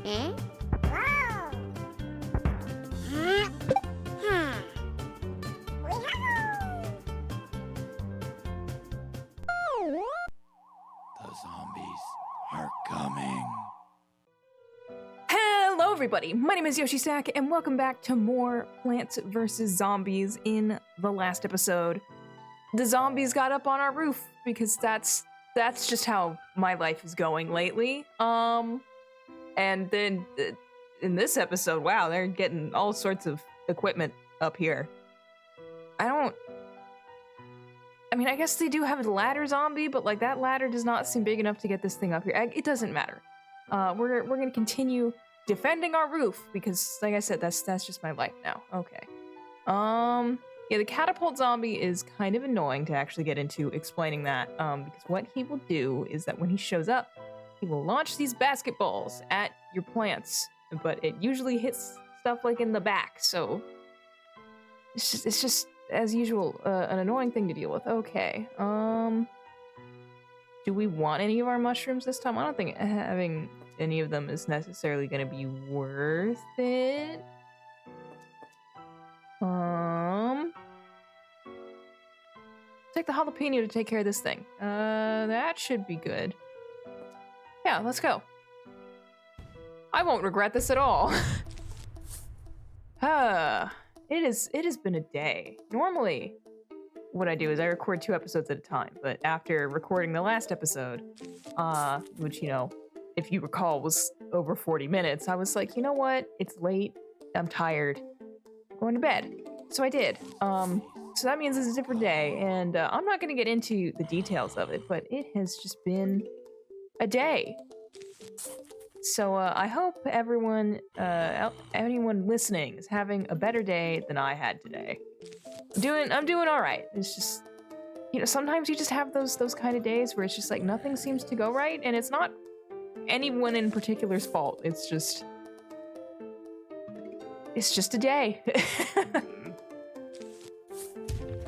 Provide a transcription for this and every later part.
The zombies are coming. Hello everybody, my name is Yoshi Sack, and welcome back to more Plants vs. Zombies. In the last episode, the zombies got up on our roof because that's just how my life is going lately. And then in this episode, wow, they're getting all sorts of equipment up here. I guess they do have a ladder zombie, but like that ladder does not seem big enough to get this thing up here. It doesn't matter. We're gonna continue defending our roof because, like I said, that's just my life now. Okay. Yeah, the catapult zombie is kind of annoying to actually get into explaining that. Because what he will do is that when he shows up, he will launch these basketballs at your plants, but it usually hits stuff like in the back. So it's just as usual, an annoying thing to deal with. Okay. Do we want any of our mushrooms this time? I don't think having any of them is necessarily going to be worth it. Take the jalapeno to take care of this thing. That should be good. Yeah, let's go. I won't regret this at all. It has been a day. Normally, what I do is I record 2 episodes at a time, but after recording the last episode, which, you know, if you recall, was over 40 minutes, I was like, you know what? It's late. I'm tired. I'm going to bed. So I did. So that means it's a different day, and I'm not going to get into the details of it, but it has just been a day. So I hope everyone, anyone listening is having a better day than I had today. I'm doing all right. It's just, you know, sometimes you just have those kind of days where it's just like nothing seems to go right, and it's not anyone in particular's fault. It's just a day.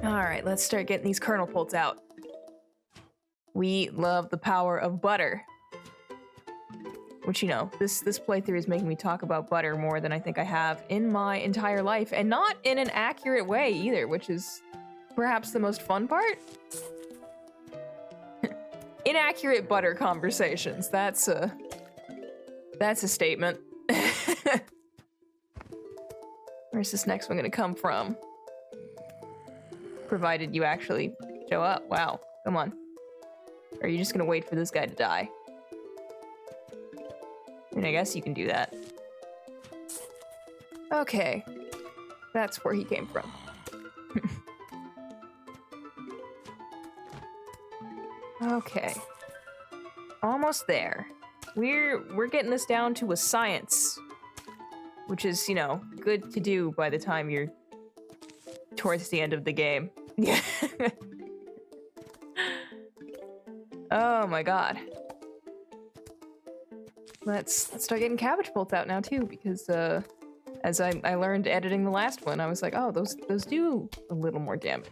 All right, let's start getting these kernel pults out. We love the power of butter. Which, you know, this playthrough is making me talk about butter more than I think I have in my entire life, and not in an accurate way either, which is perhaps the most fun part. Inaccurate butter conversations. That's a statement. Where's this next one gonna come from? Provided you actually show up. Wow, come on. Or are you just gonna wait for this guy to die? I mean, I guess you can do that. Okay. That's where he came from. Okay. Almost there. We're getting this down to a science. Which is, you know, good to do by the time you're towards the end of the game. Yeah. Oh my god. Let's start getting cabbage bolts out now too, because as I learned editing the last one, I was like, oh, those do a little more damage.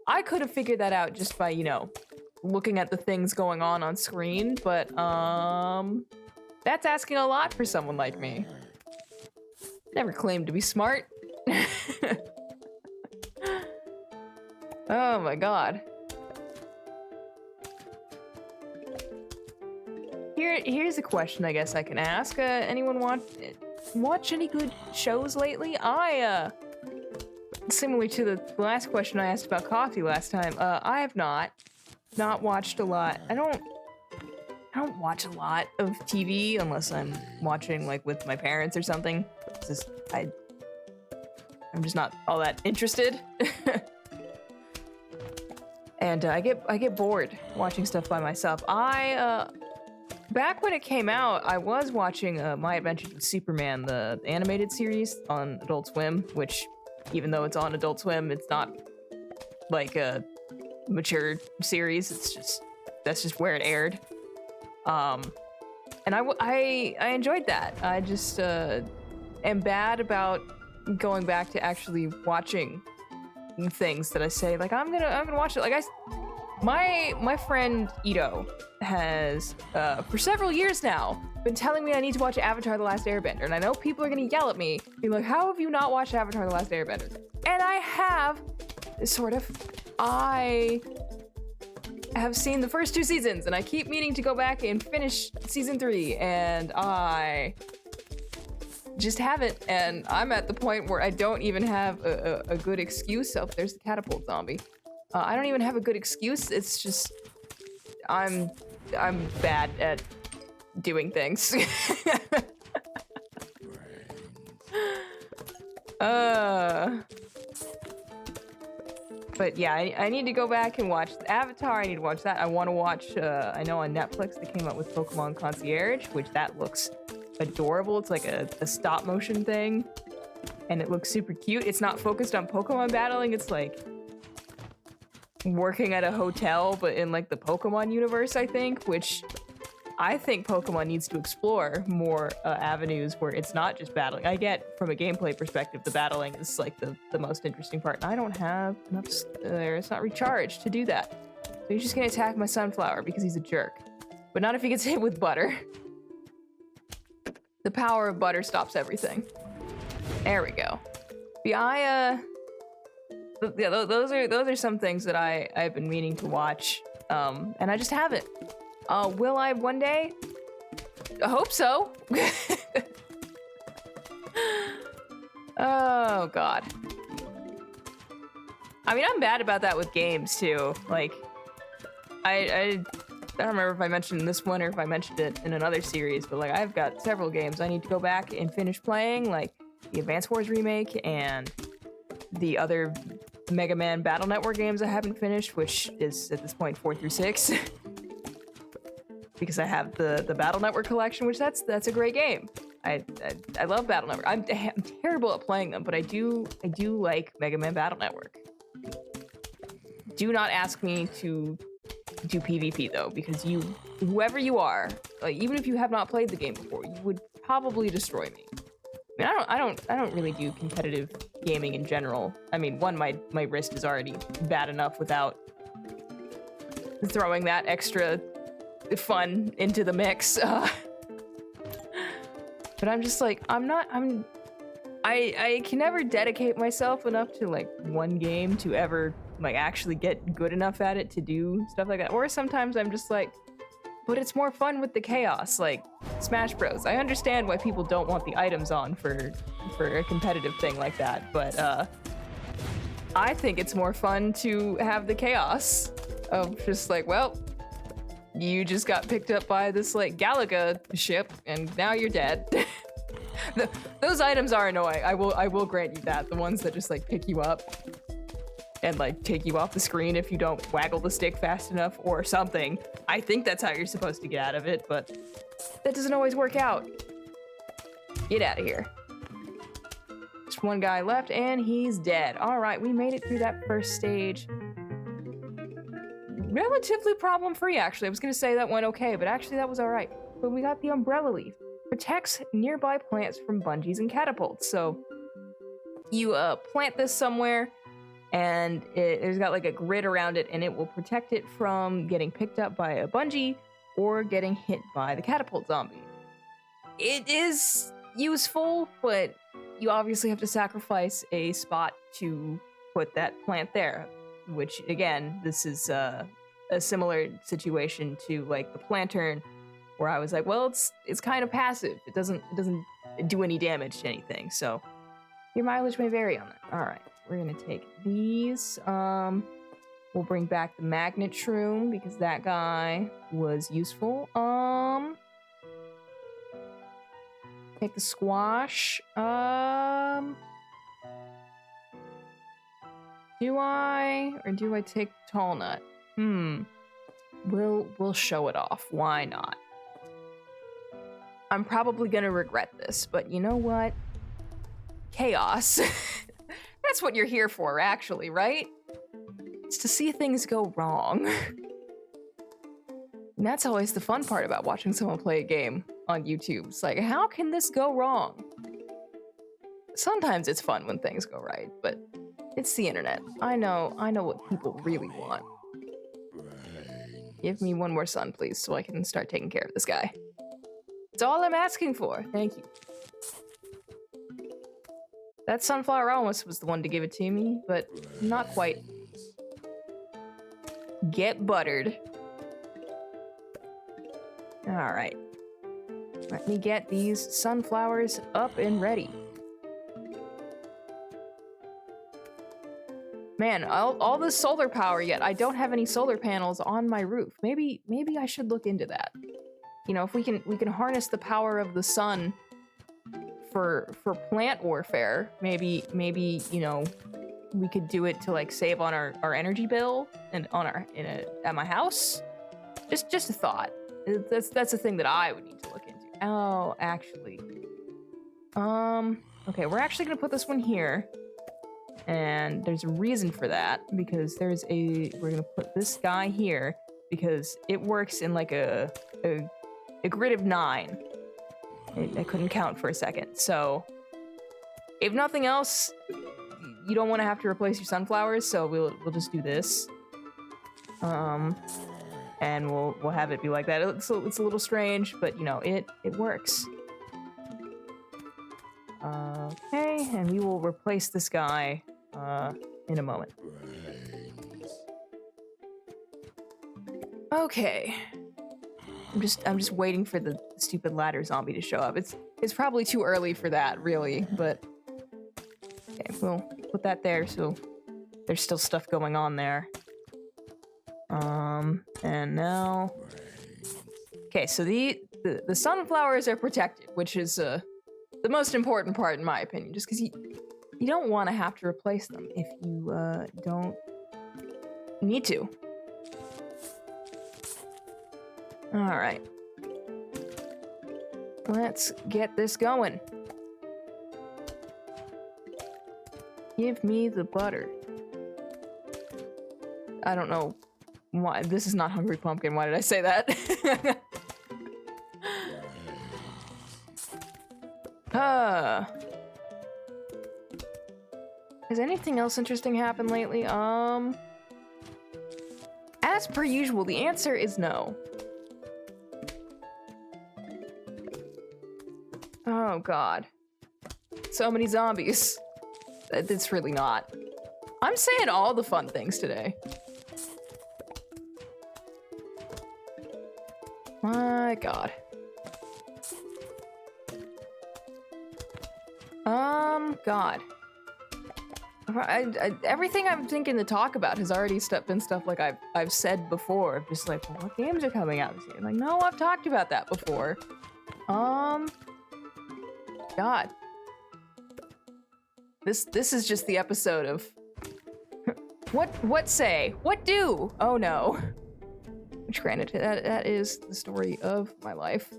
I could have figured that out just by, you know, looking at the things going on screen, but that's asking a lot for someone like me. Never claimed to be smart. Oh my god. Here's a question I guess I can ask. Anyone watch any good shows lately? Similar to the last question I asked about coffee last time, I have not watched a lot. I don't watch a lot of TV unless I'm watching like with my parents or something. I'm just not all that interested. And I get bored watching stuff by myself. Back when it came out, I was watching My Adventures with Superman, the animated series on Adult Swim, which, even though it's on Adult Swim, it's not like a mature series. That's just where it aired. And I enjoyed that. I just am bad about going back to actually watching things that I say, like, I'm gonna watch it. Like, My friend Ito has, for several years now, been telling me I need to watch Avatar: The Last Airbender, and I know people are gonna yell at me, being like, "How have you not watched Avatar: The Last Airbender?" And I have, sort of. I have seen the first 2 seasons, and I keep meaning to go back and finish season 3, and I just haven't. And I'm at the point where I don't even have a good excuse. Oh, there's the catapult zombie. I don't even have a good excuse. It's just I'm bad at doing things. But yeah, I need to go back and watch Avatar. I need to watch that. I want to watch, I know on Netflix they came out with Pokemon Concierge, which that looks adorable. It's like a stop motion thing, and it looks super cute. It's not focused on Pokemon battling. It's like working at a hotel, but in like the Pokemon universe, I think, which I think Pokemon needs to explore more avenues where it's not just battling. I get from a gameplay perspective, the battling is like the most interesting part. And I don't have enough there. It's not recharged to do that. So he's just gonna attack my sunflower because he's a jerk. But not if he gets hit with butter. The power of butter stops everything. There we go. Yeah, those are some things that I've been meaning to watch. And I just haven't. Will I one day? I hope so. Oh, God. I mean, I'm bad about that with games, too. Like, I don't remember if I mentioned this one or if I mentioned it in another series, but, like, I've got several games I need to go back and finish playing, like the Advance Wars remake and the other Mega Man Battle Network games I haven't finished, which is, at this point, 4 through 6. Because I have the Battle Network collection, which that's a great game. I love Battle Network. I'm terrible at playing them, but I do like Mega Man Battle Network. Do not ask me to do PvP though, because whoever you are, like, even if you have not played the game before, you would probably destroy me. I mean, I don't really do competitive gaming in general. I mean, one, my wrist is already bad enough without throwing that extra fun into the mix. But I'm just like, I can never dedicate myself enough to like one game to ever like actually get good enough at it to do stuff like that. Or sometimes I'm just like, but it's more fun with the chaos, like Smash Bros. I understand why people don't want the items on for a competitive thing like that, but I think it's more fun to have the chaos of just like, well, you just got picked up by this like Galaga ship and now you're dead. Those items are annoying. I will grant you that. The ones that just like pick you up and like take you off the screen if you don't waggle the stick fast enough or something. I think that's how you're supposed to get out of it, but that doesn't always work out. Get out of here. Just one guy left and he's dead. All right, we made it through that first stage. Relatively problem-free, actually. I was gonna say that went okay, but actually that was all right. But we got the umbrella leaf. Protects nearby plants from bungees and catapults. So you plant this somewhere, and it's got like a grid around it, and it will protect it from getting picked up by a bungee or getting hit by the catapult zombie. It is useful, but you obviously have to sacrifice a spot to put that plant there, which again, this is a similar situation to like the Plantern, where I was like, well, it's kind of passive. It doesn't do any damage to anything. So your mileage may vary on that. All right, we're gonna take these. We'll bring back the magnet shroom because that guy was useful. Take the squash. Do I take tall nut? We'll show it off. Why not? I'm probably gonna regret this, but you know what? Chaos. That's what you're here for, actually, right? It's to see things go wrong. And that's always the fun part about watching someone play a game on YouTube. It's like, how can this go wrong? Sometimes it's fun when things go right, but it's the internet. I know what people really want. give me one more sun, please, so I can start taking care of this guy. It's all I'm asking for. Thank you. That sunflower almost was the one to give it to me, but not quite. Get buttered. Alright. Let me get these sunflowers up and ready. Man, all this solar power, yet I don't have any solar panels on my roof. Maybe I should look into that. You know, if we can harness the power of the sun for plant warfare, maybe you know, we could do it to like save on our energy bill and on at my house. Just a thought. That's a thing that I would need to look into. Oh, actually. Okay, we're actually gonna put this one here. And there's a reason for that, because we're gonna put this guy here because it works in like a grid of 9. I couldn't count for a second. So if nothing else, you don't want to have to replace your sunflowers, so we'll just do this. And we'll have it be like that. It's a little strange, but you know, it works. Okay, and we will replace this guy in a moment. Okay. I'm just waiting for the stupid ladder zombie to show up. It's probably too early for that, really, but okay, we'll put that there so there's still stuff going on there. And now okay, so the sunflowers are protected, which is the most important part in my opinion, just because you don't want to have to replace them if you don't need to. All right, let's get this going. Give me the butter. I don't know why this is not Hungry Pumpkin. Why did I say that? Has anything else interesting happened lately? As per usual, the answer is no. Oh god. So many zombies. It's really not. I'm saying all the fun things today. My god. God. Everything I'm thinking to talk about has already been stuff like I've said before. Just like, well, what games are coming out this year? Like, no, I've talked about that before. God. This is just the episode of what say? What do? Oh no. Which granted, that is the story of my life.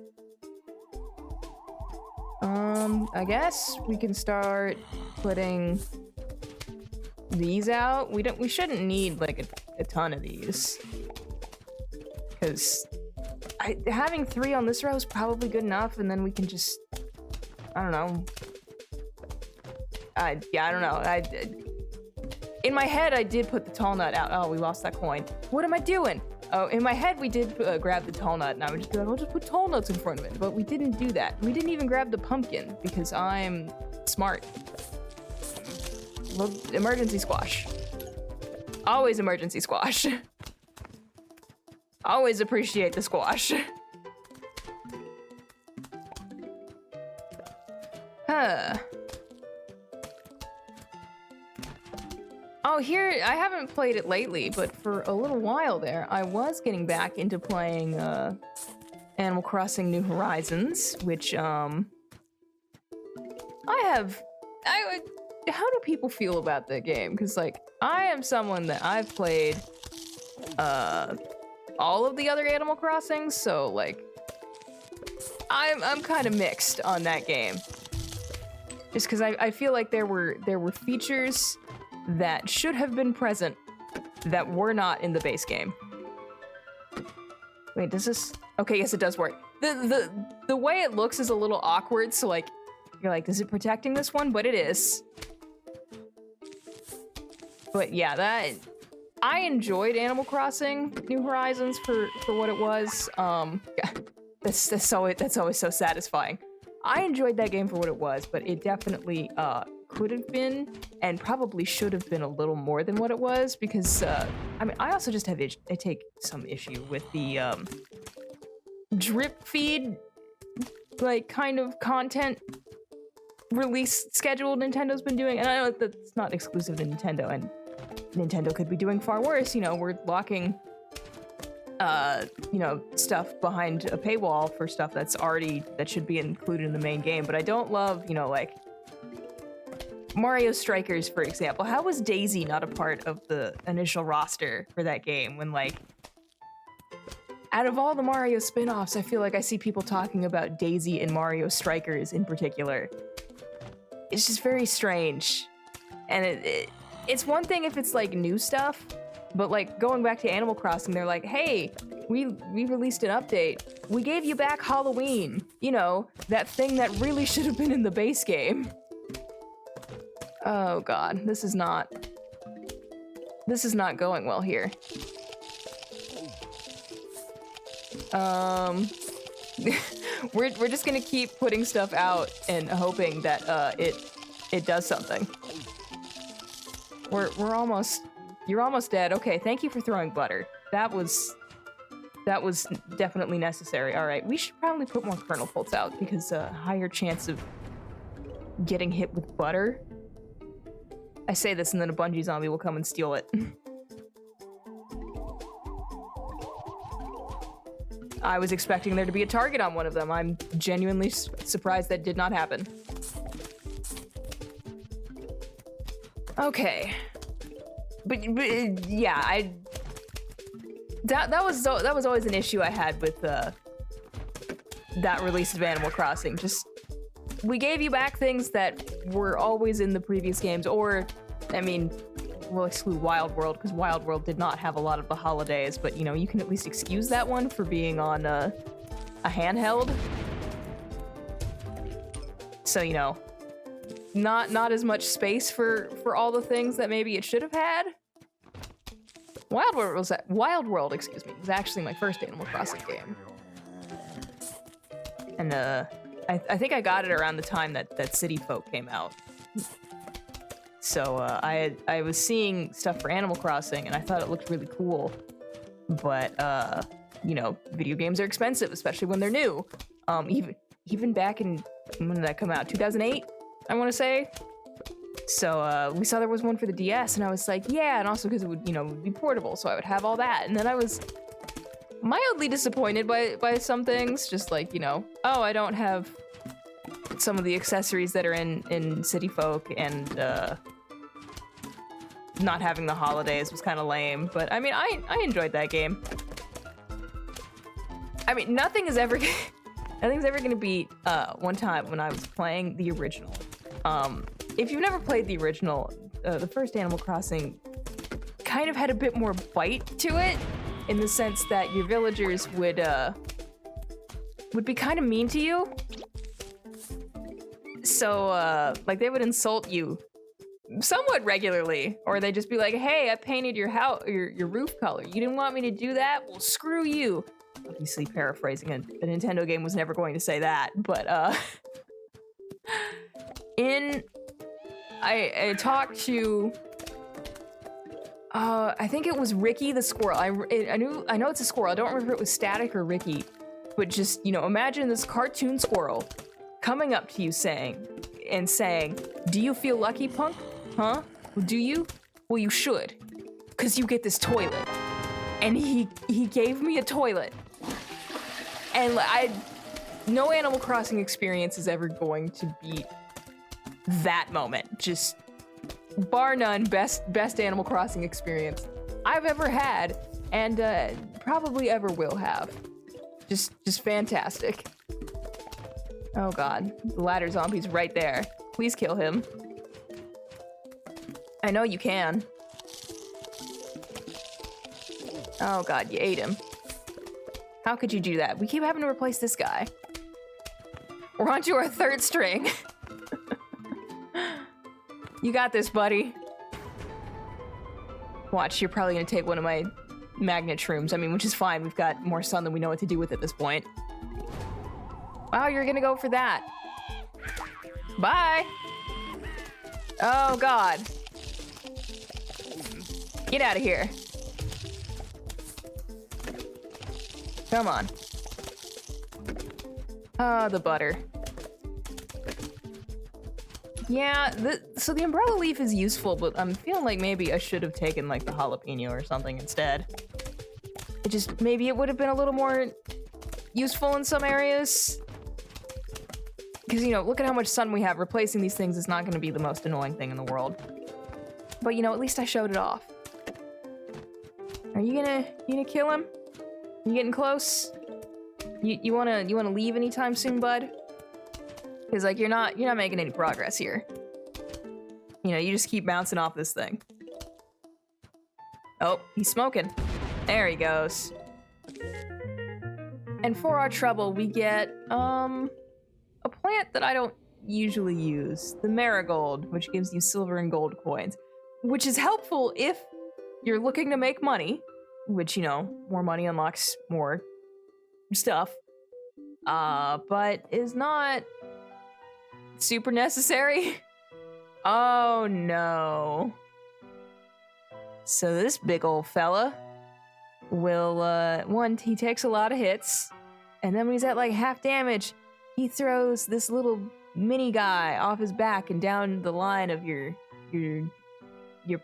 I guess we can start putting these out. We shouldn't need like a ton of these, because having 3 on this row is probably good enough, and then we can just, I don't know. Yeah, I don't know. In my head, I did put the tall nut out. Oh, we lost that coin. What am I doing? Oh, in my head, we did grab the tall nut, and I would just be like, I'll just put tall nuts in front of it. But we didn't do that. We didn't even grab the pumpkin, because I'm smart. Well, emergency squash. Always emergency squash. Always appreciate the squash. Oh, here, I haven't played it lately, but for a little while there, I was getting back into playing Animal Crossing New Horizons, which, how do people feel about that game? Because, like, I am someone that I've played all of the other Animal Crossings, so, like, I'm kind of mixed on that game. Just because I feel like there were features that should have been present that were not in the base game. Wait, does this? Okay, yes, it does work. The way it looks is a little awkward, so like, you're like, is it protecting this one? But it is. But yeah, I enjoyed Animal Crossing New Horizons for what it was. Yeah, that's always so satisfying. I enjoyed that game for what it was, but it definitely could have been and probably should have been a little more than what it was because I mean I also just I take some issue with the drip feed like kind of content release schedule Nintendo's been doing, and I know that's not exclusive to Nintendo, and Nintendo could be doing far worse. You know, we're locking you know, stuff behind a paywall for stuff that should be included in the main game. But I don't love, you know, like Mario Strikers, for example. How was Daisy not a part of the initial roster for that game when, like, out of all the Mario spin-offs, I feel like I see people talking about Daisy and Mario Strikers in particular. It's just very strange. And it's one thing if it's like new stuff, but like going back to Animal Crossing, they're like, hey, we released an update. We gave you back Halloween. You know, that thing that really should have been in the base game. Oh god, this is not going well here. We're just gonna keep putting stuff out and hoping that it does something. You're almost dead. Okay, thank you for throwing butter. That was definitely necessary. All right, we should probably put more kernel bolts out because higher chance of getting hit with butter. I say this and then a bungee zombie will come and steal it. I was expecting there to be a target on one of them. I'm genuinely surprised that did not happen. Okay. But yeah, that was always an issue I had with that release of Animal Crossing. Just we gave you back things that were always in the previous games, or I mean, we'll exclude Wild World because Wild World did not have a lot of the holidays, but you know, you can at least excuse that one for being on a handheld. So, you know, not as much space for all the things that maybe it should have had. Wild World, excuse me, was actually my first Animal Crossing game. And I think I got it around the time that City Folk came out. So I was seeing stuff for Animal Crossing and I thought it looked really cool. But you know, video games are expensive, especially when they're new. Even back in, when did that come out? 2008, I want to say. So we saw there was one for the DS and I was like, yeah, and also because it would, you know, be portable, so I would have all that. And then I was mildly disappointed by some things, just like, you know, oh, I don't have some of the accessories that are in City Folk, and not having the holidays was kind of lame. But I mean, I enjoyed that game. I mean, nothing's ever gonna beat one time when I was playing the original. If you've never played the original, the first Animal Crossing kind of had a bit more bite to it, in the sense that your villagers would be kind of mean to you. So, like, they would insult you somewhat regularly, or they'd just be like, hey, I painted your house, your roof color. You didn't want me to do that? Well, screw you. Obviously, paraphrasing a Nintendo game was never going to say that, but, I talked to, I think it was Ricky the squirrel. I know it's a squirrel. I don't remember if it was Static or Ricky, but just, you know, imagine this cartoon squirrel coming up to you saying, do you feel lucky, punk? Huh? Do you? Well, you should, because you get this toilet. And he gave me a toilet. And no Animal Crossing experience is ever going to beat that moment. Just bar none, best Animal Crossing experience I've ever had, and probably ever will have. Just fantastic. Oh god, the ladder zombie's right there. Please kill him. I know you can. Oh god, you ate him. How could you do that? We keep having to replace this guy. We're on to our third string. You got this, buddy. Come Watch, you're probably gonna take one of my magnet shrooms. I mean, which is fine. We've got more sun than we know what to do with at this point. Wow, you're gonna go for that. Bye! Oh, God. Get out of here. Come on. Ah, the butter. Yeah, so the umbrella leaf is useful, but I'm feeling like maybe I should have taken, like, the jalapeno or something instead. Maybe it would have been a little more useful in some areas. Because, you know, look at how much sun we have. Replacing these things is not going to be the most annoying thing in the world. But, you know, at least I showed it off. Are you gonna kill him? You getting close? You wanna leave anytime soon, bud? Because, like, you're not making any progress here. You know, you just keep bouncing off this thing. Oh, he's smoking. There he goes. And for our trouble, we get, a plant that I don't usually use. The marigold, which gives you silver and gold coins. Which is helpful if you're looking to make money. Which, you know, more money unlocks more stuff. But is not super necessary. Oh no. So this big old fella will, one, he takes a lot of hits, and then when he's at like half damage, he throws this little mini guy off his back and down the line of your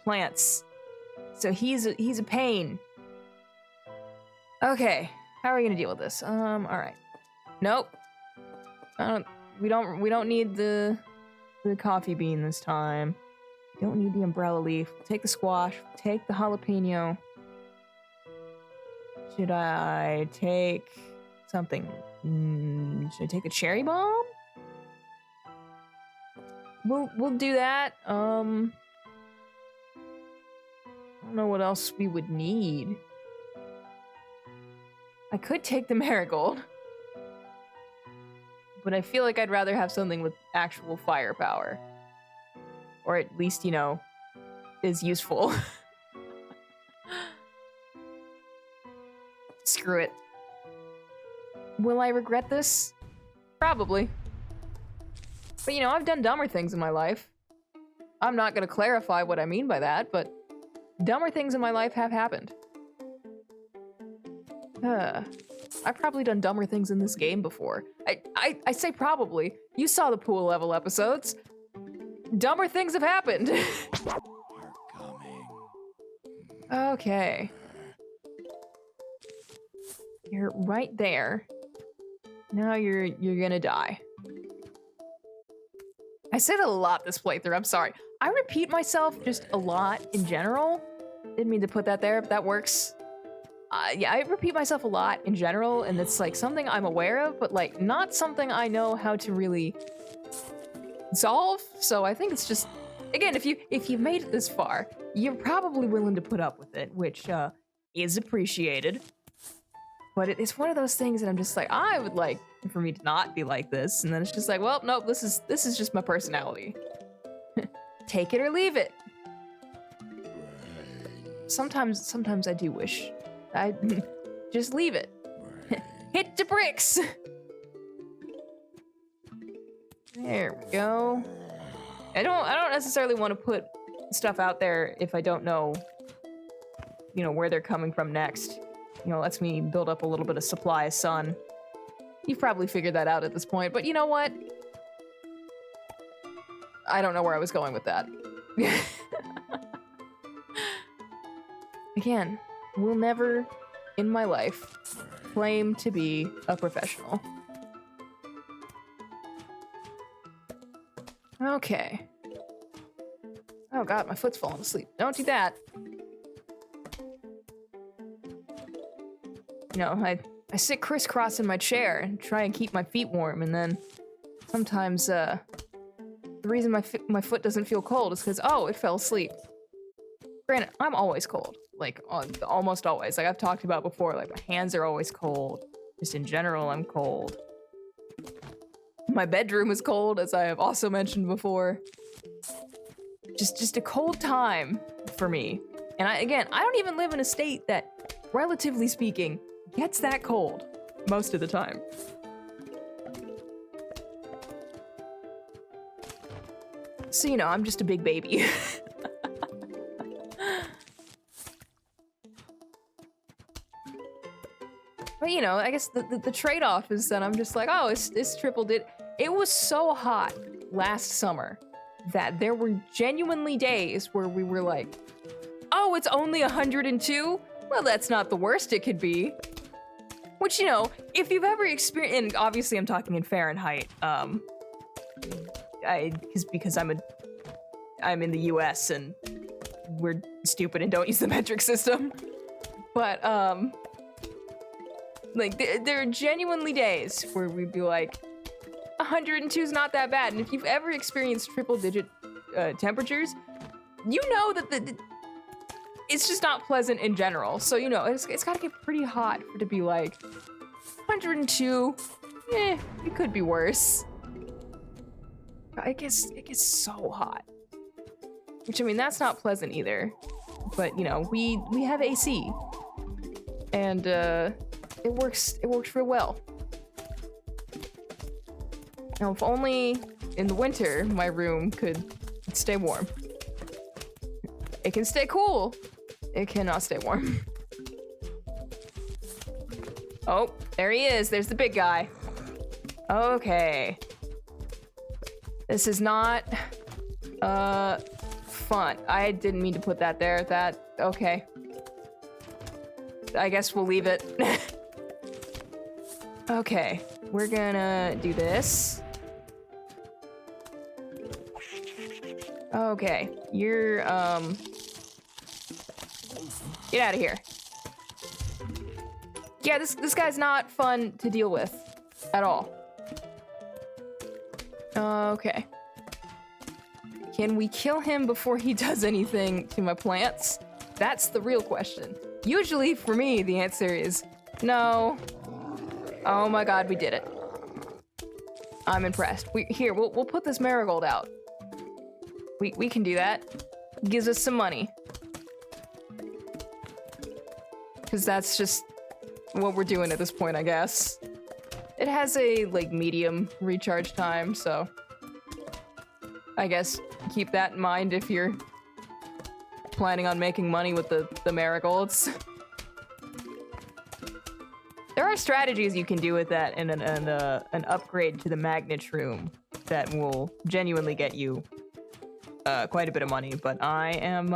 plants. So he's a pain. Okay, how are we gonna deal with this? All right. Nope. We don't need the coffee bean this time. We don't need the umbrella leaf. Take the squash. Take the jalapeno. Should I take something? Should I take the cherry bomb? We'll do that. I don't know what else we would need. I could take the marigold. But I feel like I'd rather have something with actual firepower. Or at least, you know, is useful. Screw it. Will I regret this? Probably. But you know, I've done dumber things in my life. I'm not gonna clarify what I mean by that, but dumber things in my life have happened. I've probably done dumber things in this game before. I say probably. You saw the pool level episodes. Dumber things have happened. Are coming. Okay. You're right there. Now you're gonna die. I said it a lot this playthrough, I'm sorry. I repeat myself just a lot in general. Didn't mean to put that there, but that works. Yeah, I repeat myself a lot in general, and it's like something I'm aware of, but like not something I know how to really solve. So I think it's just, again, if you've made it this far, you're probably willing to put up with it, which is appreciated. But it's one of those things that I'm just like, I would like for me to not be like this, and then it's just like, well, nope, this is just my personality. Take it or leave it. Sometimes I do wish I'd just leave it. Hit the bricks. There we go. I don't necessarily want to put stuff out there if I don't know, you know, where they're coming from next. You know, lets me build up a little bit of supply of sun. You've probably figured that out at this point, but you know what? I don't know where I was going with that. Again, will never in my life claim to be a professional. Okay. Oh god, my foot's falling asleep. Don't do that. You know, I sit crisscross in my chair and try and keep my feet warm, and then sometimes, the reason my foot doesn't feel cold is because, oh, it fell asleep. Granted, I'm always cold. Like, almost always. Like I've talked about before, like my hands are always cold. Just in general, I'm cold. My bedroom is cold, as I have also mentioned before. Just a cold time for me. And I don't even live in a state that, relatively speaking, gets that cold most of the time. So, you know, I'm just a big baby. But, you know, I guess the trade-off is that I'm just like, oh, it's triple did. It was so hot last summer that there were genuinely days where we were like, oh, it's only 102? Well, that's not the worst it could be. Which, you know, if you've ever experienced, and obviously I'm talking in Fahrenheit, because I'm in the US and we're stupid and don't use the metric system. But, like, there are genuinely days where we'd be like, 102 is not that bad. And if you've ever experienced triple-digit temperatures, you know that it's just not pleasant in general. So, you know, it's got to get pretty hot for it to be like, 102, it could be worse. It gets so hot. Which, I mean, that's not pleasant either. But, you know, we have AC. And, it works real well. Now, if only in the winter my room could stay warm. It can stay cool. It cannot stay warm. Oh, there he is. There's the big guy. Okay. This is not, fun. I didn't mean to put that there. Okay. I guess we'll leave it. Okay, we're gonna do this. Okay, you're, get out of here. Yeah, this guy's not fun to deal with at all. Okay. Can we kill him before he does anything to my plants? That's the real question. Usually, for me, the answer is no. Oh my god, we did it. I'm impressed. We'll put this marigold out. We can do that. Gives us some money. Because that's just what we're doing at this point, I guess. It has a, like, medium recharge time, so I guess keep that in mind if you're planning on making money with the marigolds. There are strategies you can do with that and an upgrade to the magnet room that will genuinely get you quite a bit of money, but I am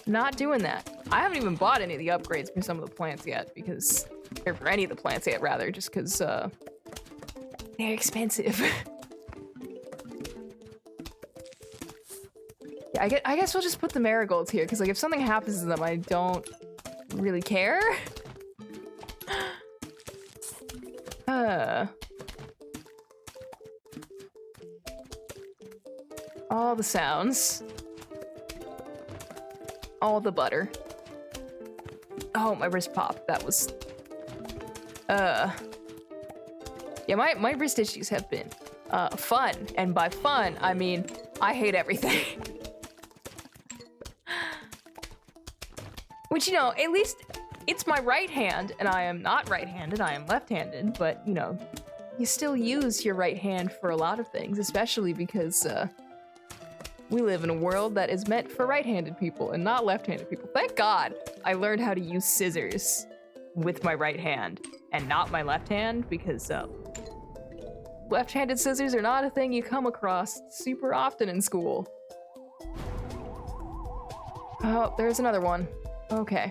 not doing that. I haven't even bought any of the upgrades for some of the plants yet because, or for any of the plants yet rather, just because they're expensive. Yeah, I guess we'll just put the marigolds here because, like, if something happens to them, I don't really care. All the sounds. All the butter. Oh, my wrist popped. That was... Yeah, my wrist issues have been, fun. And by fun, I mean, I hate everything. Which, you know, at least it's my right hand, and I am not right-handed, I am left-handed, but, you know, you still use your right hand for a lot of things, especially because, we live in a world that is meant for right-handed people and not left-handed people. Thank God I learned how to use scissors with my right hand and not my left hand, because, left-handed scissors are not a thing you come across super often in school. Oh, there's another one. Okay.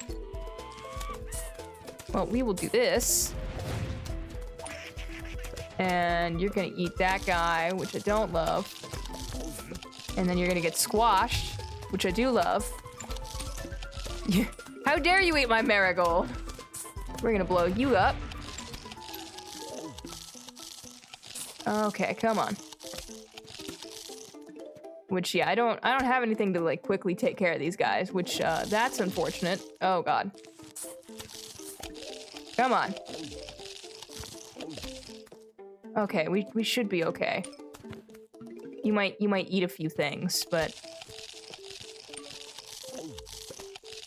Well, we will do this. And you're gonna eat that guy, which I don't love. And then you're gonna get squashed, which I do love. How dare you eat my marigold? We're gonna blow you up. Okay, come on. Which, yeah, I don't have anything to, like, quickly take care of these guys, which, that's unfortunate. Oh, God. Come on. Okay, we should be okay. You might eat a few things, but...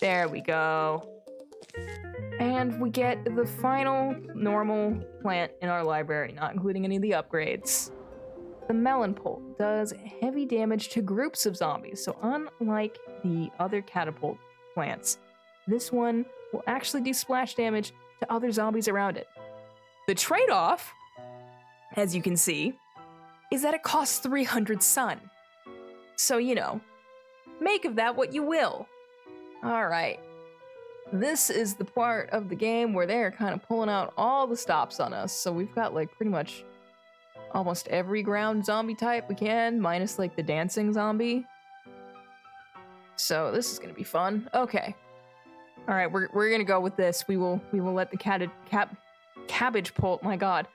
There we go. And we get the final normal plant in our library, not including any of the upgrades. The melon pult does heavy damage to groups of zombies, so unlike the other catapult plants, this one will actually do splash damage to other zombies around it. The trade-off, as you can see, is that it costs 300 sun. So, you know, make of that what you will. Alright. This is the part of the game where they're kind of pulling out all the stops on us, so we've got like pretty much almost every ground zombie type we can, minus like the dancing zombie. So this is gonna be fun. Okay. All right, we're gonna go with this. We will let the cabbage pult, my god,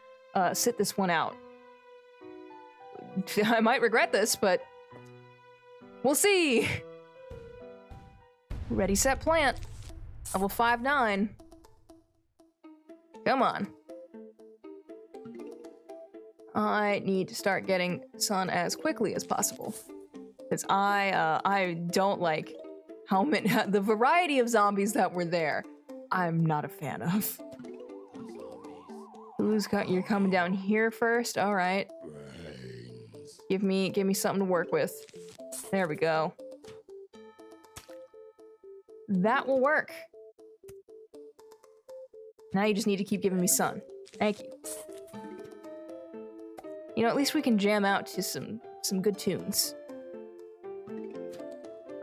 sit this one out. I might regret this, but we'll see. Ready, set, plant. Level 5-9. Come on. I need to start getting sun as quickly as possible, because I don't like how many the variety of zombies that were there. I'm not a fan of. You're coming down here first. All right. Give me something to work with. There we go. That will work. Now you just need to keep giving me sun. Thank you. You know, at least we can jam out to some good tunes.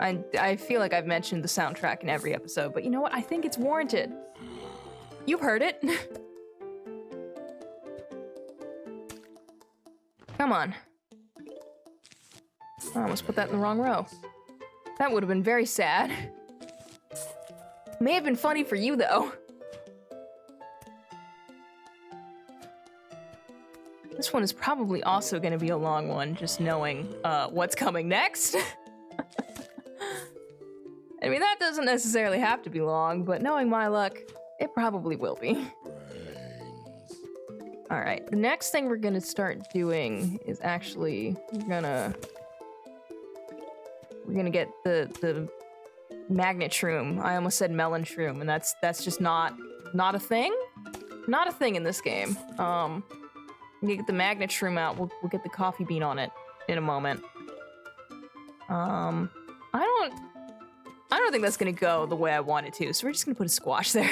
I feel like I've mentioned the soundtrack in every episode, but you know what? I think it's warranted. You've heard it. Come on. I almost put that in the wrong row. That would have been very sad. May have been funny for you, though. This one is probably also going to be a long one, just knowing what's coming next. I mean, that doesn't necessarily have to be long, but knowing my luck, it probably will be. All right, the next thing we're gonna start doing is actually we're gonna get the magnet shroom. I almost said melon shroom, and that's just not a thing. Not a thing in this game. We get the magnet shroom out. We'll get the coffee bean on it in a moment. I don't think that's gonna go the way I want it to, so we're just gonna put a squash there.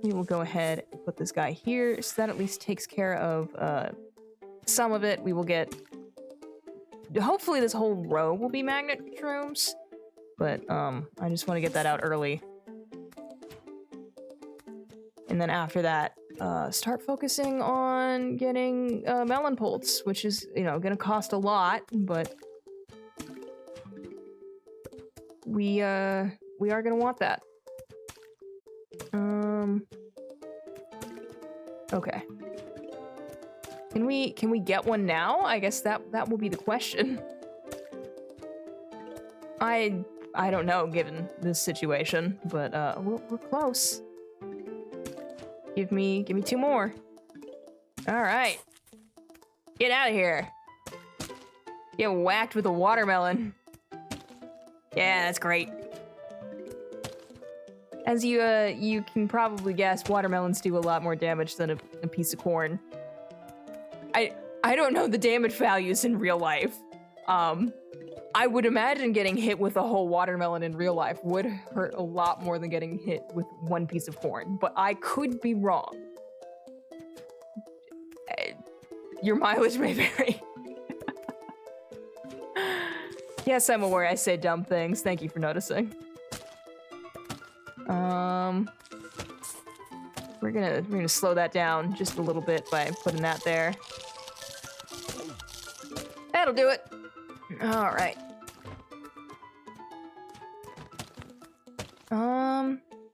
We will go ahead and put this guy here, so that at least takes care of some of it. We will get... Hopefully this whole row will be magnet shrooms, but I just want to get that out early. And then after that, start focusing on getting melon pults, which is, you know, gonna cost a lot, but we are gonna want that. Okay. Can we get one now? I guess that will be the question. I don't know, given this situation, but we're close. Give me 2 more. All right. Get out of here. Get whacked with a watermelon. Yeah, that's great. As you can probably guess, watermelons do a lot more damage than a piece of corn. I don't know the damage values in real life. I would imagine getting hit with a whole watermelon in real life would hurt a lot more than getting hit with one piece of corn, but I could be wrong. Your mileage may vary. Yes, I'm aware I say dumb things. Thank you for noticing. We're gonna slow that down just a little bit by putting that there. That'll do it. All right.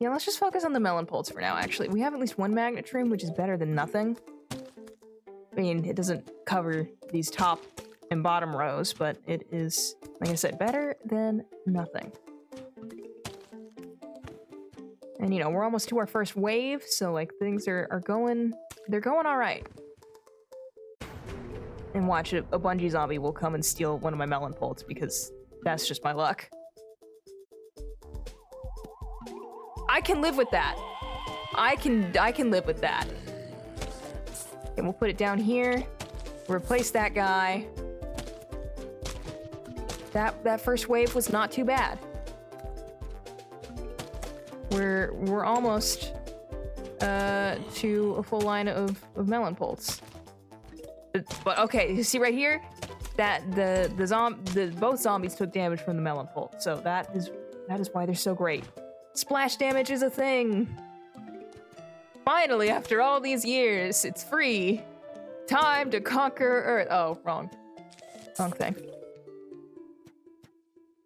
Yeah, let's just focus on the melon pults for now, actually. We have at least one magnet shroom, which is better than nothing. I mean, it doesn't cover these top and bottom rows, but it is, like I said, better than nothing. And, you know, we're almost to our first wave, so, like, things are going... They're going all right. And watch, a Bungie zombie will come and steal one of my melon pults, because that's just my luck. I can live with that. I can live with that. And we'll put it down here. Replace that guy. That first wave was not too bad. We're almost to a full line of melon pults. But okay, you see right here that both zombies took damage from the melon pult. So that is why they're so great. Splash damage is a thing. Finally, after all these years, it's free. Time to conquer Earth. Oh, wrong thing.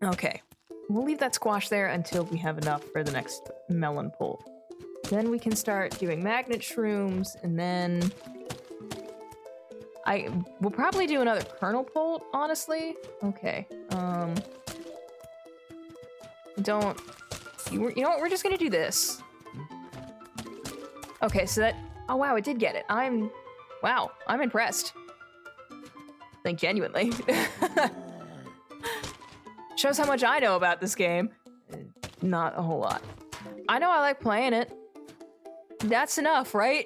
Okay, we'll leave that squash there until we have enough for the next melon pult. Then we can start doing magnet shrooms, and then we'll probably do another kernel pult, honestly. Okay, you know what, we're just gonna do this. Okay, so that, oh wow, it did get it. I'm impressed. Like, genuinely. Shows how much I know about this game. Not a whole lot. I know I like playing it. That's enough, right?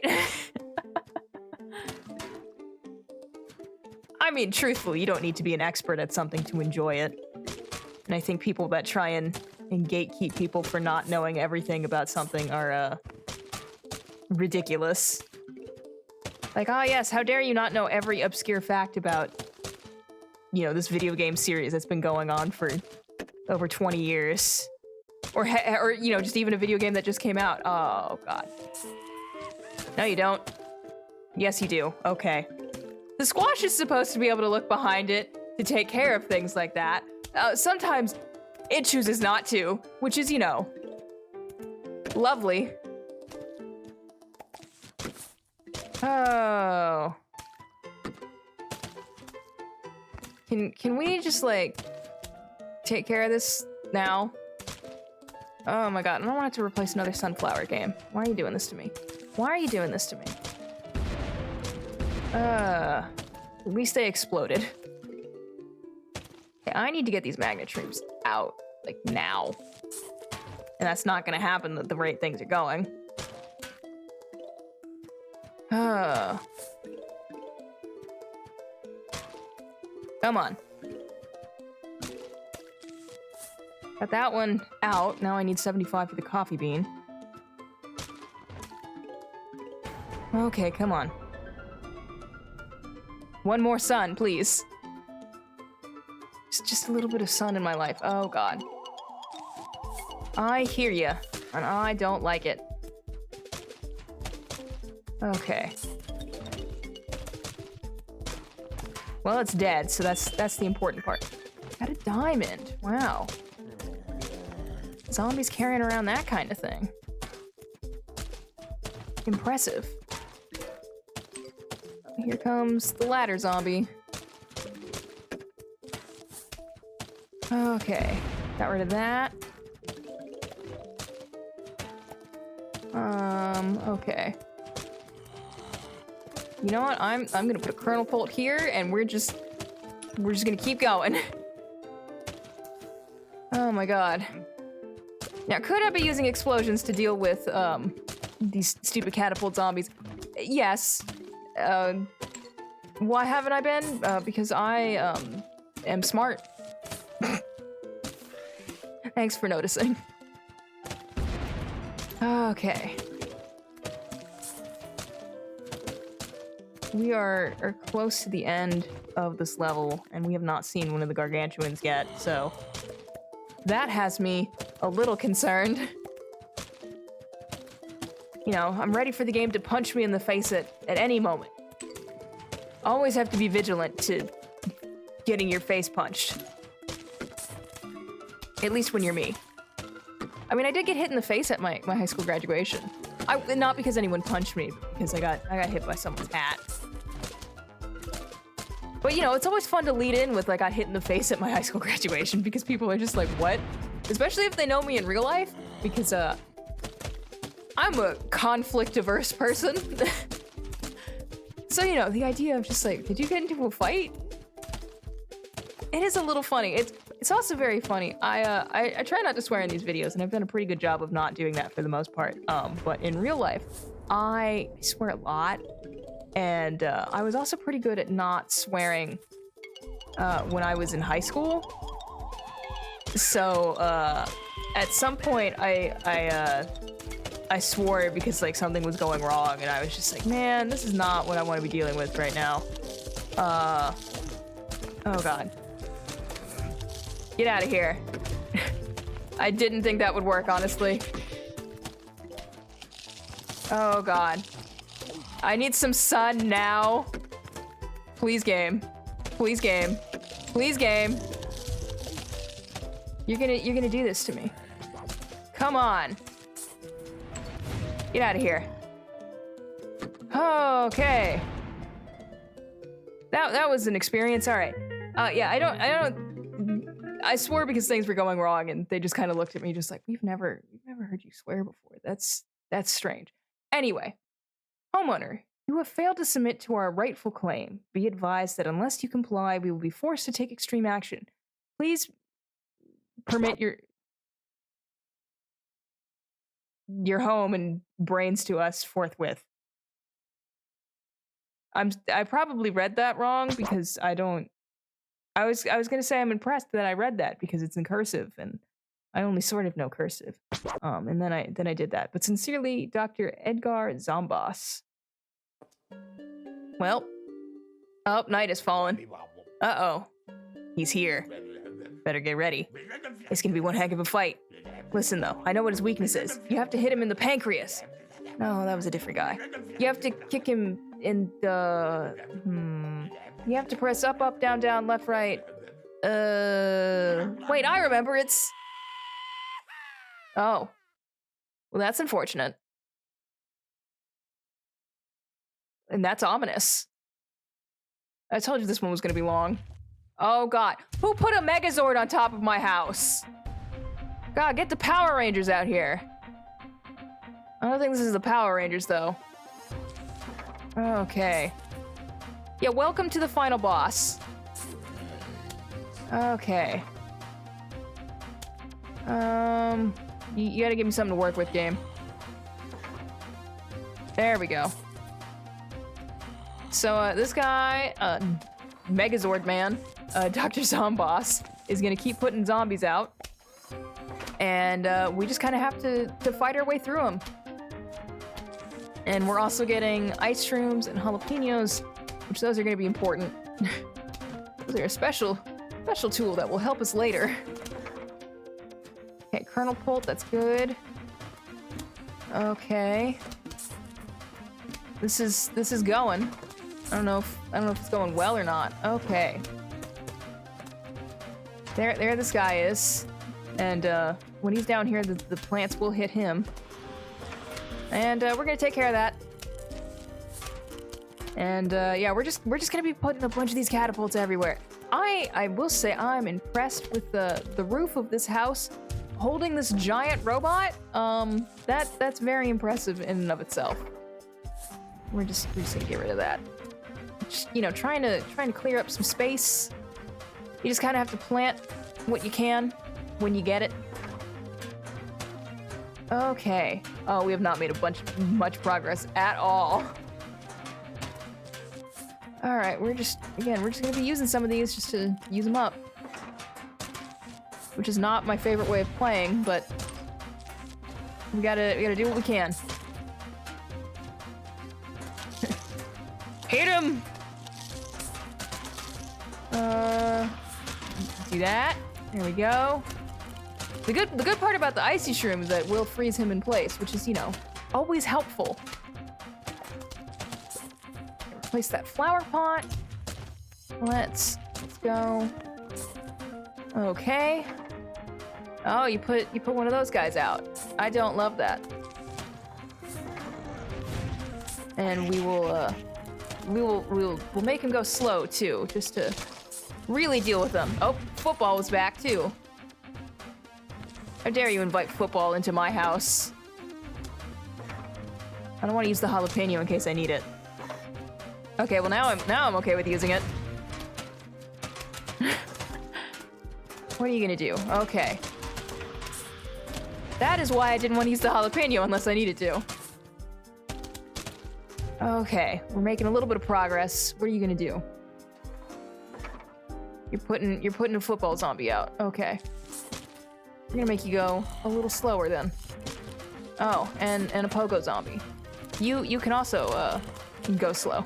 I mean, truthfully, you don't need to be an expert at something to enjoy it. And I think people that try and gatekeep people for not knowing everything about something are, ridiculous. Like, oh yes, how dare you not know every obscure fact about, you know, this video game series that's been going on for over 20 years. Or you know, just even a video game that just came out. Oh, God. No, you don't. Yes, you do. Okay. The squash is supposed to be able to look behind it to take care of things like that. Sometimes it chooses not to, which is, you know, lovely. Oh. Can we just, like, take care of this now? Oh my god, I don't want it to replace another Sunflower game. Why are you doing this to me? Why are you doing this to me? At least they exploded. Okay, I need to get these magnet shrooms out, like, now. And that's not gonna happen at the rate things are going. Come on. Got that one out. Now I need 75 for the coffee bean. Okay, come on. One more sun, please. Just a little bit of sun in my life. Oh, God. I hear ya, and I don't like it. Okay. Well, it's dead, so that's the important part. Got a diamond. Wow. Zombies carrying around that kind of thing. Impressive. Here comes the ladder zombie. Okay. Got rid of that. Okay. You know what? I'm gonna put a kernel pult here, and we're just gonna keep going. Oh my god. Now, could I be using explosions to deal with these stupid catapult zombies? Yes. Why haven't I been? Because I am smart. Thanks for noticing. Okay. We are close to the end of this level, and we have not seen one of the gargantuans yet, so that has me a little concerned. You know, I'm ready for the game to punch me in the face at any moment. Always have to be vigilant to getting your face punched. At least when you're me. I mean, I did get hit in the face at my high school graduation. Not because anyone punched me, but because I got hit by someone's hat. But, you know, it's always fun to lead in with, like, I got hit in the face at my high school graduation, because people are just like, what? Especially if they know me in real life, because, I'm a conflict-averse person. So, you know, the idea of just like, did you get into a fight? It is a little funny. It's also very funny. I try not to swear in these videos, and I've done a pretty good job of not doing that for the most part. But in real life, I swear a lot, and I was also pretty good at not swearing when I was in high school. So at some point, I swore because like something was going wrong, and I was just like, man, this is not what I want to be dealing with right now. Oh god. Get out of here. I didn't think that would work, honestly. Oh god. I need some sun now. Please game. Please game. Please game. You're gonna do this to me. Come on. Get out of here. Okay. That was an experience. All right. Yeah, I swore because things were going wrong, and they just kind of looked at me just like, we've never heard you swear before. That's strange. Anyway, homeowner, you have failed to submit to our rightful claim. Be advised that unless you comply, we will be forced to take extreme action. Please permit your home and brains to us forthwith. I probably read that wrong because I was gonna say I'm impressed that I read that because it's in cursive and I only sort of know cursive. And then I did that. But sincerely, Dr. Edgar Zambos. Well, night has fallen. Uh-oh. He's here. Better get ready. It's gonna be one heck of a fight. Listen though, I know what his weakness is. You have to hit him in the pancreas. No, that was a different guy. You have to kick him in the... You have to press up, up, down, down, left, right. Wait, I remember, it's... Oh. Well, that's unfortunate. And that's ominous. I told you this one was gonna be long. Oh god. Who put a Megazord on top of my house? God, get the Power Rangers out here. I don't think this is the Power Rangers, though. Okay. Yeah, welcome to the final boss. Okay. You gotta give me something to work with, game. There we go. So, this guy, Megazord Man, Dr. Zambos, is gonna keep putting zombies out. And, we just kind of have to fight our way through them. And we're also getting ice shrooms and jalapenos, which those are gonna be important. Those are a special tool that will help us later. Okay, Kernel Pult, that's good. Okay. This is going. I don't know if it's going well or not. Okay. There this guy is. And when he's down here, the plants will hit him. And we're gonna take care of that. And yeah, we're just gonna be putting a bunch of these catapults everywhere. I will say I'm impressed with the roof of this house holding this giant robot. That's very impressive in and of itself. We're just gonna get rid of that. Just, you know, trying to clear up some space. You just kind of have to plant what you can when you get it. Okay. Oh, we have not made much progress at all. All right, we're just gonna be using some of these just to use them up, which is not my favorite way of playing, but we gotta do what we can. Hit him! Do that. There we go. The good part about the icy shroom is that it will freeze him in place, which is, you know, always helpful. Replace that flower pot. Let's go. Okay. Oh, you put one of those guys out. I don't love that. And we'll make him go slow too, just to really deal with them. Oh, football was back too. How dare you invite football into my house? I don't want to use the jalapeno in case I need it. Okay, well now I'm okay with using it. What are you gonna do? Okay. That is why I didn't want to use the jalapeno unless I needed to. Okay, we're making a little bit of progress. What are you gonna do? You're putting a football zombie out. Okay. We're gonna make you go a little slower then. Oh, and a pogo zombie. You can also go slow.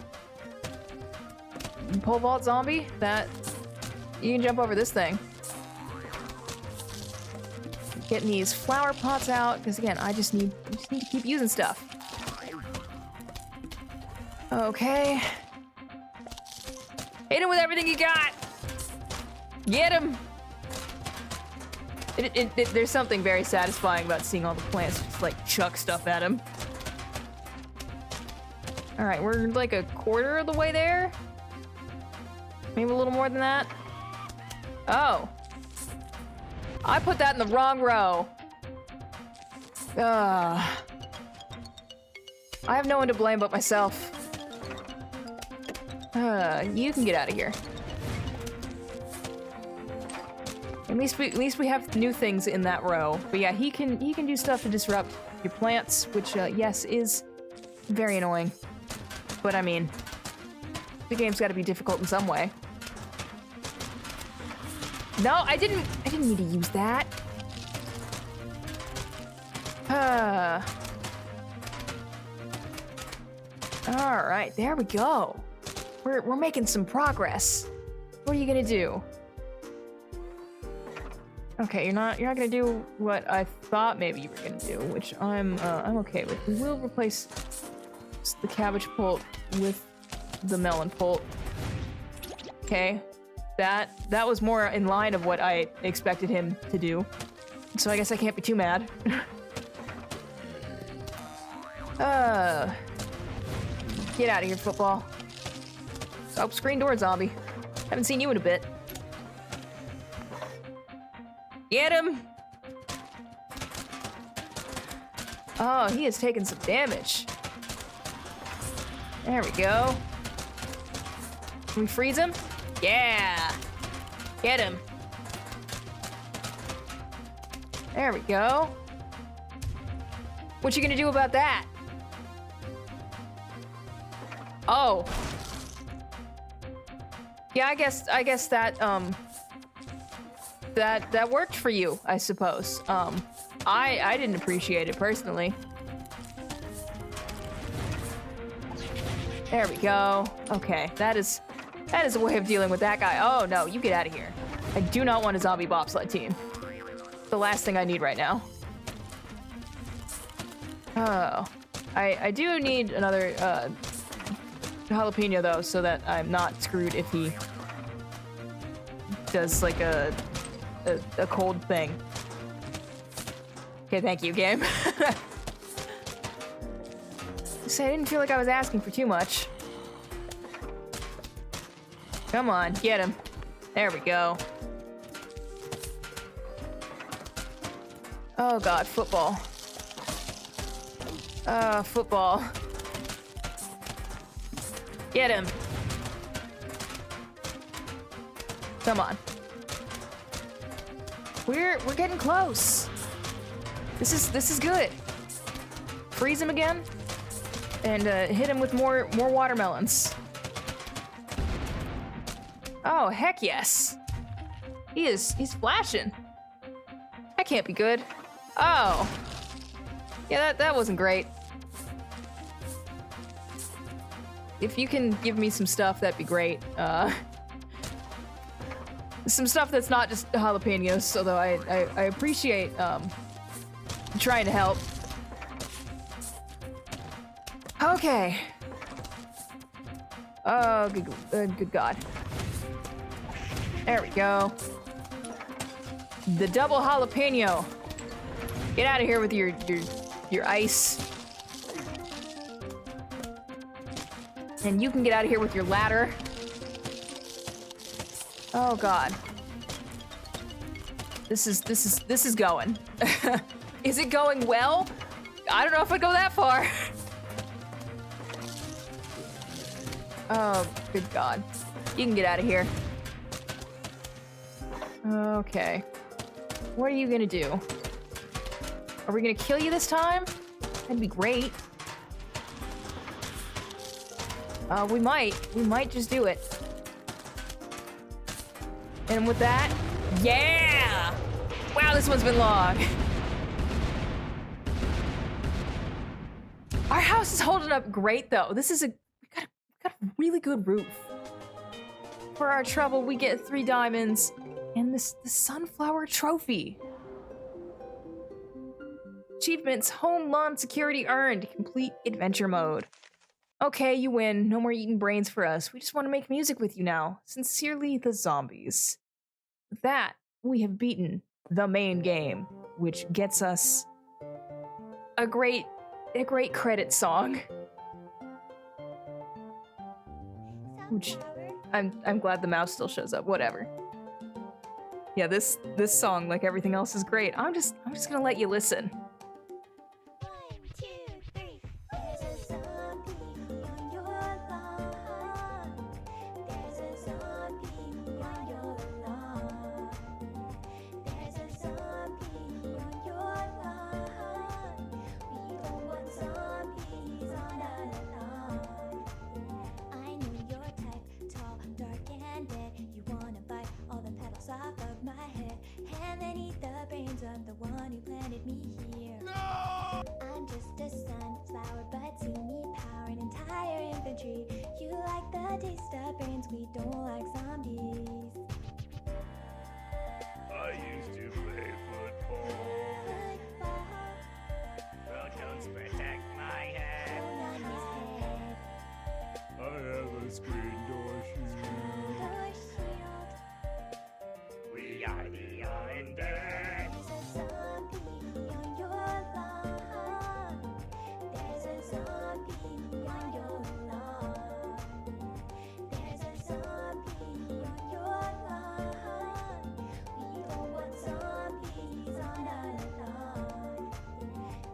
Pole vault zombie, that you can jump over this thing. Getting these flower pots out, because again, I just need to keep using stuff. Okay. Hit him with everything you got! Get him! There's something very satisfying about seeing all the plants just like chuck stuff at him. Alright, we're like a quarter of the way there? Maybe a little more than that? Oh. I put that in the wrong row. I have no one to blame but myself. You can get out of here. At least we have new things in that row. But yeah, he can do stuff to disrupt your plants, which yes is very annoying. But I mean, the game's got to be difficult in some way. No, I didn't need to use that. All right, there we go. We're making some progress. What are you gonna do? Okay, you're not gonna do what I thought maybe you were gonna do, which I'm okay with. We will replace the cabbage pult with the melon pult. Okay, that was more in line of what I expected him to do, so I guess I can't be too mad. Get out of here, football. Oh, screen door zombie. Haven't seen you in a bit. Get him! Oh, he has taken some damage. There we go. Can we freeze him? Yeah! Get him. There we go. What you gonna do about that? Oh. Yeah, I guess that that worked for you, I suppose. I didn't appreciate it personally. There we go. Okay, that is a way of dealing with that guy. Oh no, you get out of here. I do not want a zombie bobsled team. The last thing I need right now. Oh, I do need another jalapeno though, so that I'm not screwed if he does like a cold thing. Okay, thank you, game. So I didn't feel like I was asking for too much. Come on, get him. There we go. Oh god, football. Football. Get him. Come on. We're getting close. This is good. Freeze him again, and hit him with more watermelons. Oh heck yes. He's flashing. That can't be good. Oh. Yeah, that wasn't great. If you can give me some stuff, that'd be great. Some stuff that's not just jalapenos, although I appreciate trying to help. Okay. Oh, good God. There we go. The double jalapeno. Get out of here with your ice. And you can get out of here with your ladder. Oh god. This is going. Is it going well? I don't know if I'd go that far. Oh, good god. You can get out of here. Okay. What are you gonna do? Are we gonna kill you this time? That'd be great. We might. We might just do it. And with that, yeah! Wow, this one's been long. Our house is holding up great, though. This is we got a really good roof. For our trouble, we get 3 diamonds and the sunflower trophy. Achievements: home lawn security earned. Complete adventure mode. Okay, you win. No more eating brains for us. We just want to make music with you now. Sincerely, the zombies. With that, we have beaten the main game, which gets us a great credit song. Which I'm glad the mouse still shows up. Whatever. Yeah, this song, like everything else, is great. I'm just gonna let you listen. Off of my head, and then eat the brains of the one who planted me here. No! I'm just a sunflower, but you need power and entire infantry. You like the taste of brains, we don't like zombies. I used to play football. Welcomes protect my head. I have a screen door shield. We are the undead. There's a zombie on your lawn. There's a zombie on your lawn. There's a zombie on your lawn. We don't want zombies on our lawn.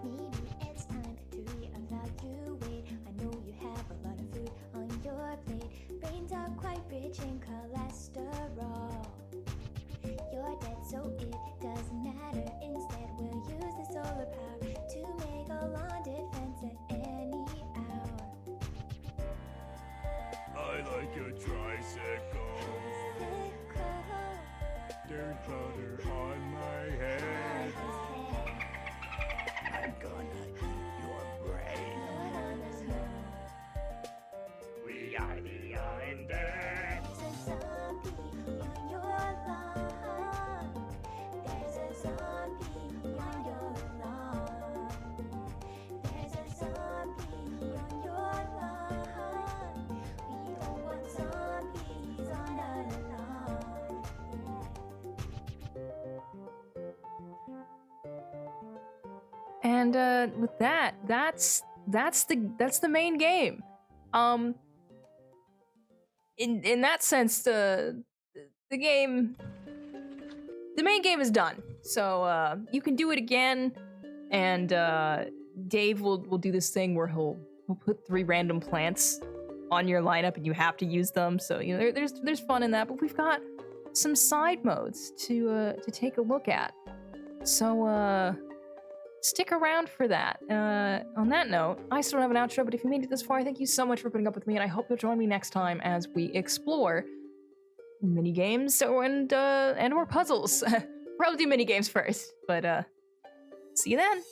Maybe it's time to reevaluate. I know you have a lot of food on your plate. Brains are quite rich in cholesterol. You're dead, so it doesn't matter. Instead, we'll use the solar power to make a lawn defense at any hour. I like a tricycle. Dirt powder on my head. I'm gonna eat your brain. We are the undead. There's a zombie on your lawn. There's a zombie on your lawn. There's a zombie on your lawn. We don't want zombies on our lawn. And with that, that's the main game. In that sense, the main game is done. So you can do it again, and Dave will do this thing where he'll put 3 random plants on your lineup, and you have to use them. So you know there's fun in that. But we've got some side modes to take a look at. So stick around for that. On that note, I still don't have an outro, but if you made it this far, thank you so much for putting up with me, and I hope you'll join me next time as we explore mini games and or puzzles. Probably do mini games first, but see you then.